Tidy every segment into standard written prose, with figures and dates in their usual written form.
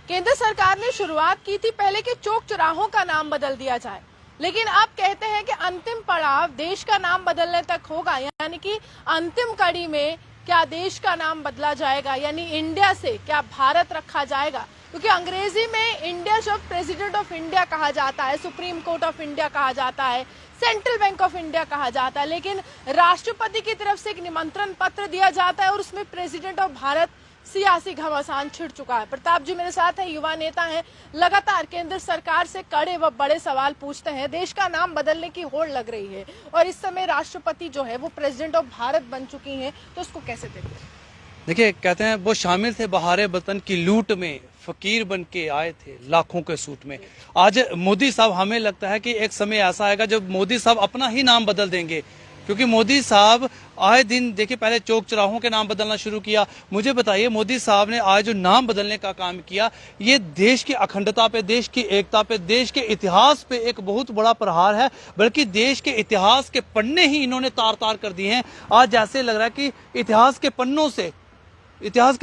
केंद्र सरकार ने शुरुआत की थी पहले कि चौक चौराहों का नाम बदल दिया जाए, लेकिन अब कहते हैं कि अंतिम पड़ाव देश का नाम बदलने तक होगा। यानी कि अंतिम कड़ी में क्या देश का नाम बदला जाएगा, यानी इंडिया से क्या भारत रखा जाएगा, क्योंकि अंग्रेजी में इंडिया शब्द प्रेसिडेंट ऑफ इंडिया कहा जाता है, सुप्रीम कोर्ट ऑफ इंडिया कहा जाता है, सेंट्रल बैंक ऑफ इंडिया कहा जाता है, लेकिन राष्ट्रपति की तरफ से एक निमंत्रण पत्र दिया जाता है और उसमें प्रेसिडेंट ऑफ भारत सियासी घमासान छिड़ चुका है। प्रताप जी मेरे साथ है, युवा नेता हैं, लगातार केंद्र सरकार से कड़े व बड़े सवाल पूछते हैं। देश का नाम बदलने की होड़ लग रही है और इस समय राष्ट्रपति जो है वो प्रेसिडेंट ऑफ भारत बन चुकी हैं, तो उसको कैसे देखते हैं? देखिए, कहते हैं वो शामिल थे बहारे वतन की लूट में, फकीर बन के आए थे लाखों के सूट में। आज मोदी साहब, हमें लगता है कि एक समय ऐसा आएगा जब मोदी साहब अपना ही नाम बदल देंगे, क्योंकि मोदी साहब आए दिन, देखिए, पहले चौक चौराहों के नाम बदलना शुरू किया। मुझे बताइए, मोदी साहब ने आज जो नाम बदलने का काम किया, ये देश की अखंडता पे, देश की एकता पे, देश के इतिहास पे एक बहुत बड़ा प्रहार है। बल्कि देश के इतिहास के पन्ने ही इन्होंने तार तार कर दिए हैं। आज ऐसे लग रहा है कि इतिहास के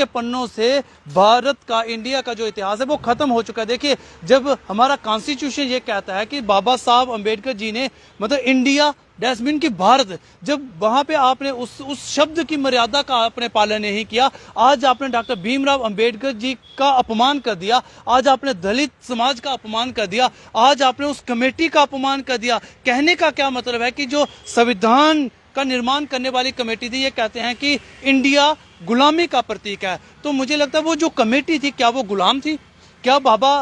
पन्नों से भारत का, इंडिया का जो इतिहास है वो खत्म हो चुका है। देखिए, जब हमारा कॉन्स्टिट्यूशन ये कहता है कि बाबा साहब अम्बेडकर जी ने, मतलब इंडिया डैशबिन की भारत, जब वहां पे आपने उस शब्द की मर्यादा का आपने पालन नहीं किया, आज आपने डॉक्टर भीमराव अंबेडकर जी का अपमान कर दिया, आज आपने दलित समाज का अपमान कर दिया, आज आपने उस कमेटी का अपमान कर दिया। कहने का क्या मतलब है कि जो संविधान का निर्माण करने वाली कमेटी थी, ये कहते हैं कि इंडिया गुलामी का प्रतीक है। तो मुझे लगता है वो जो कमेटी थी, क्या वो गुलाम थी? क्या बाबा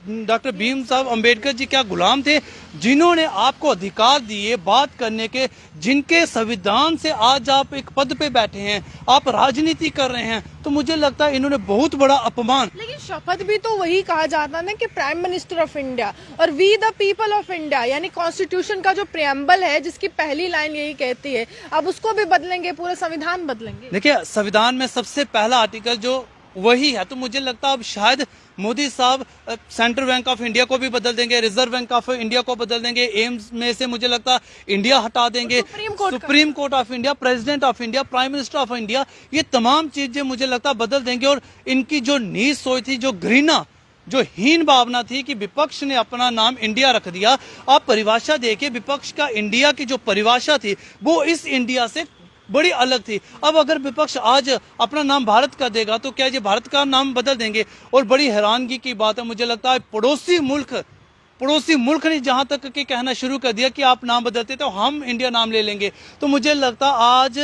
डॉक्टर भीम साहब अम्बेडकर जी क्या गुलाम थे, जिन्होंने आपको अधिकार दिए बात करने के, जिनके संविधान से आज आप एक पद पे बैठे हैं, आप राजनीति कर रहे हैं? तो मुझे लगता है इन्होंने बहुत बड़ा अपमान। लेकिन शपथ भी तो वही कहा जाता है ना कि प्राइम मिनिस्टर ऑफ इंडिया और we the people of India, यानी कॉन्स्टिट्यूशन का जो प्रियम्बल है जिसकी पहली लाइन यही कहती है, अब उसको भी बदलेंगे, पूरा संविधान बदलेंगे। देखिए, संविधान में सबसे पहला आर्टिकल जो वही है, तो मुझे लगता है अब शायद मोदी साहब सेंट्रल बैंक ऑफ इंडिया को भी बदल देंगे, रिजर्व बैंक ऑफ इंडिया को बदल देंगे, एम्स में से मुझे लगता है इंडिया हटा देंगे, supreme court of India, president of India, prime minister of India, ये तमाम चीजें मुझे लगता है बदल देंगे। और इनकी जो नीच सोच थी, जो घृणा, जो हीन भावना थी कि विपक्ष ने अपना नाम इंडिया रख दिया, आप परिभाषा देखिए, विपक्ष का इंडिया की जो परिभाषा थी वो इस इंडिया से बड़ी अलग थी। अब अगर विपक्ष आज अपना नाम भारत का देगा तो क्या ये भारत का नाम बदल देंगे? और बड़ी हैरानगी की बात है, मुझे लगता है पड़ोसी मुल्क ने जहां तक कि कहना शुरू कर दिया कि आप नाम बदलते तो हम इंडिया नाम ले लेंगे। तो मुझे लगता है आज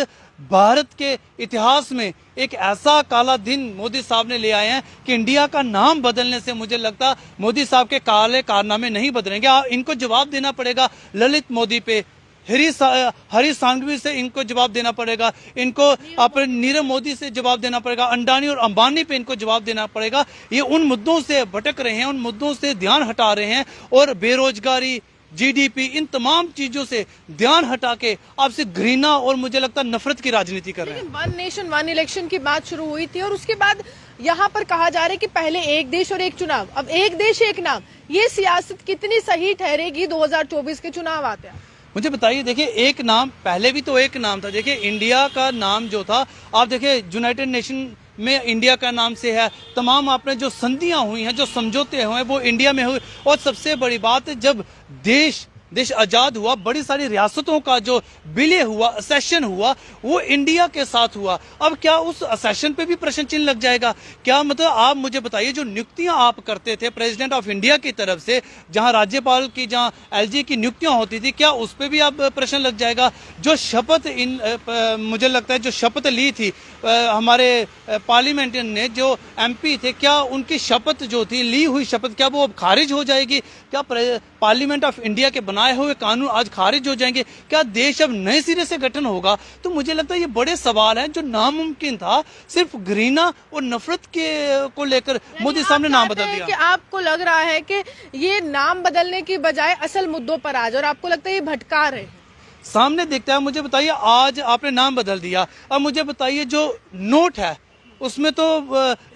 भारत के इतिहास में एक ऐसा काला दिन मोदी साहब ने ले आए हैं कि इंडिया का नाम बदलने से मुझे लगता मोदी साहब के काले कारनामे नहीं बदलेंगे। इनको जवाब देना पड़ेगा ललित मोदी पे, हरीश सांघवी से इनको जवाब देना पड़ेगा, इनको अपने नीरव मोदी से जवाब देना पड़ेगा, अंडानी और अंबानी पे इनको जवाब देना पड़ेगा। ये उन मुद्दों से भटक रहे हैं, उन मुद्दों से ध्यान हटा रहे हैं और बेरोजगारी, जीडीपी, इन तमाम चीजों से ध्यान हटा के आपसे घृणा और मुझे लगता है नफरत की राजनीति कर रहे हैं। वन नेशन वन इलेक्शन की बात शुरू हुई थी और उसके बाद यहाँ पर कहा जा रहा है कि पहले एक देश और एक चुनाव, अब एक देश एक नाम, ये सियासत कितनी सही ठहरेगी? 2024 के चुनाव आते हैं, मुझे बताइए। देखिए, एक नाम, पहले भी तो एक नाम था। देखिए, इंडिया का नाम जो था, आप देखिए यूनाइटेड नेशन में इंडिया का नाम से है, तमाम आपने जो संधियां हुई हैं, जो समझौते हुए हैं, वो इंडिया में हुए। और सबसे बड़ी बात, जब देश आजाद हुआ, बड़ी सारी रियासतों का जो विलय हुआ, असेशन हुआ, वो इंडिया के साथ हुआ। अब क्या उस असेशन पे भी प्रश्न चिन्ह लग जाएगा? क्या मतलब आप मुझे बताइए, जो नियुक्तियां आप करते थे प्रेसिडेंट ऑफ इंडिया की तरफ से, जहां राज्यपाल की, जहां एलजी की नियुक्तियां होती थी, क्या उस पे भी आप प्रश्न लग जाएगा? जो शपथ मुझे लगता है जो शपथ ली थी हमारे पार्लियामेंटेरियन ने, जो एमपी थे, क्या उनकी शपथ जो थी, ली हुई शपथ, क्या वो अब खारिज हो जाएगी? क्या पार्लियामेंट ऑफ इंडिया के बनाए हुए कानून आज खारिज हो जाएंगे? क्या देश अब नए सिरे से गठन होगा? तो मुझे लगता है ये बड़े सवाल हैं जो नामुमकिन था, सिर्फ घृणा और नफरत के को लेकर मोदी साहब ने नाम बदल दिया। कि आपको लग रहा है कि ये नाम बदलने की बजाय असल मुद्दों पर आज, और आपको लगता है ये भटका रहे? सामने देखता है। मुझे बताइए, आज आपने नाम बदल दिया, अब मुझे बताइए जो नोट है, उसमें तो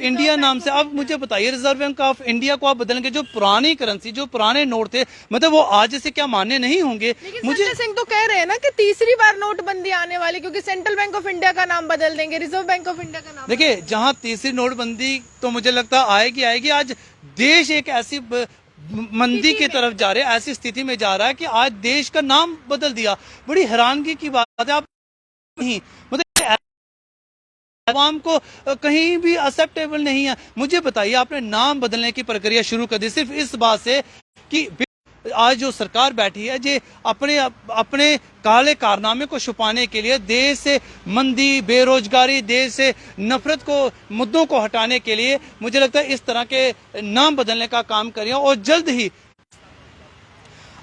इंडिया नाम से। अब मुझे बताइए, रिजर्व बैंक ऑफ इंडिया को आप बदलेंगे, जो पुरानी करेंसी, जो पुराने नोट थे, मतलब वो आज से क्या मान्य नहीं होंगे? लेकिन मुझे संजय सिंह तो कह रहे हैं ना कि तीसरी बार नोटबंदी आने वाली, क्योंकि सेंट्रल बैंक ऑफ इंडिया का नाम बदल देंगे, रिजर्व बैंक ऑफ इंडिया का नाम। देखिए, जहां तीसरी नोटबंदी तो मुझे लगता है आएगी आएगी। आज देश एक ऐसी मंदी की तरफ जा रहे हैं, ऐसी स्थिति में जा रहा है कि आज देश का नाम बदल दिया। बड़ी हैरानगी की बात है। आप नहीं, मतलब आवाम को कहीं भी एक्सेप्टेबल नहीं है। मुझे बताइए, आपने नाम बदलने की प्रक्रिया शुरू कर दी सिर्फ इस बात से कि आज जो सरकार बैठी है, जे अपने अपने काले कारनामे को छुपाने के लिए, देश से मंदी, बेरोजगारी, देश से नफरत को, मुद्दों को हटाने के लिए मुझे लगता है इस तरह के नाम बदलने का काम करिए। और जल्द ही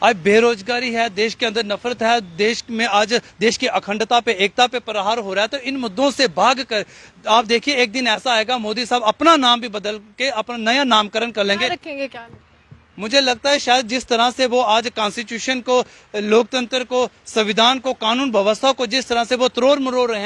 आज बेरोजगारी है, देश के अंदर नफरत है, देश में आज देश की अखंडता पे, एकता पे प्रहार हो रहा है। तो इन मुद्दों से भाग कर आप देखिए, एक दिन ऐसा आएगा मोदी साहब अपना नाम भी बदल के अपना नया नामकरण कर लेंगे। रखेंगे क्या? मुझे लगता है शायद जिस तरह से वो आज कॉन्स्टिट्यूशन को, लोकतंत्र को, संविधान को, कानून व्यवस्था को जिस तरह से वो त्रोड़ मरोड़ रहे हैं,